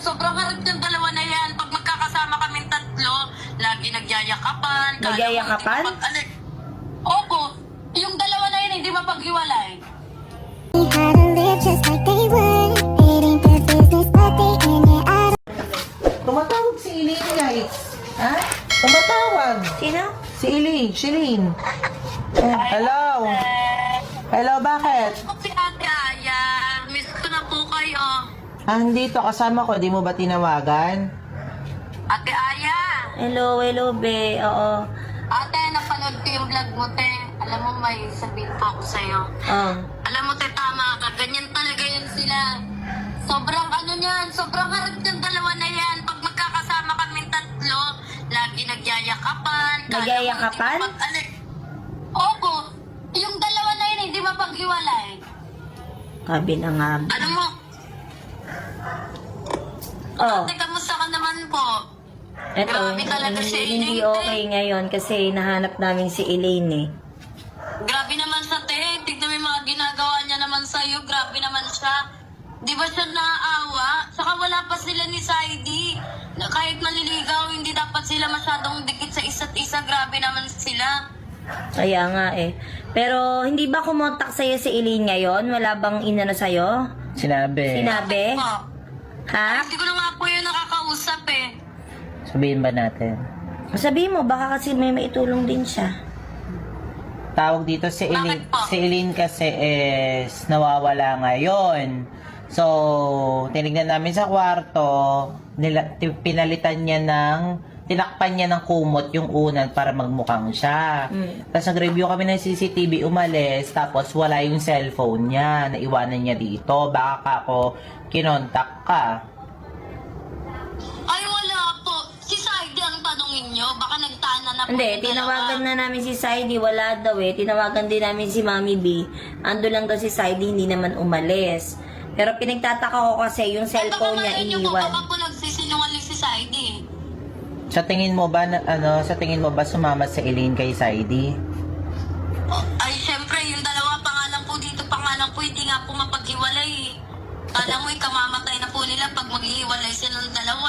sobrang harap yung dalawa na yan. Pag magkakasama kaming tatlo, lagi nagyayakapan. Nagyayakapan? Opo. Yung dalawa na yan, hindi mapaghiwalay. How to live just like they would. It ain't their business, but they in it. I Tumatawag si Elaine, guys. Ha? Tumatawag. Sino? Si Elaine. Shilin. Hello. Hello, bakit? Si Ate Aya, miss ko na po kayo. Andito, kasama ko. Di mo ba tinawagan? Ate Aya, Hello, be. Oo. ate, napanood ko yung vlog mo, te. Alam mo, may sabihin po ako sa'yo. Oh. Alam mo, te, tama ka. Ganyan talaga yan sila. Sobrang ano niyan, sobrang harap yung dalawa na yan. Pag magkakasama kaming tatlo, lagi nagyayakapan. Nagyayakapan? Opo. Yung dalawa na yun, hindi mapaghiwalay. Kabi na nga. Ano mo? Oh. Ate, kamusta ka naman po? Eto, Grabe talaga si hindi Elaine, okay ngayon kasi nahanap namin si Elaine eh. Grabe naman sa te. Tignan mo yung mga ginagawa niya naman sa'yo. Grabe naman siya. Di ba siya naaawa? Saka wala pa sila ni Saidi. Kahit maliligaw, hindi dapat sila masyadong dikit sa isa't isa. Grabe naman sila. Kaya nga eh. Pero hindi ba kumontak sa'yo si Elaine ngayon? Wala bang inano sa'yo? Sinabi. Sinabi? Po. Ha? Hindi ko na nga po yung nakakausap eh. Sabihin ba natin? Sabihin mo, baka kasi may maitulong din siya. Tawag dito si Elaine. Bakit po? Si Elaine kasi is nawawala ngayon. So, tinignan namin sa kwarto, pinalitan niya tinakpan niya ng kumot yung unan para magmukhang siya. Tapos nag-review kami ng CCTV, umalis, tapos wala yung cellphone niya, naiwanan niya dito. Baka ako kinontak ka. Ay, wala po. Si Saidi ang tanongin nyo. Baka nagtana na po. Hindi, yung dalawa. tinawagan na namin si Saidi, wala daw eh. Tinawagan din namin si Mami B. Ando lang daw si Saidi, hindi naman umalis. Pero pinagtataka ko kasi yung cellphone niya Baka po, iniwan. baka po nagsisinungaling si Saidi. Sa tingin mo ba sumama si Elaine kay Saidi? Ay, syempre, yung dalawa pangalan po dito, pangalan po, hindi nga po mapaghiwalay eh. Alam mo, ikamamatay na po nila pag maghihiwalay silang dalawa.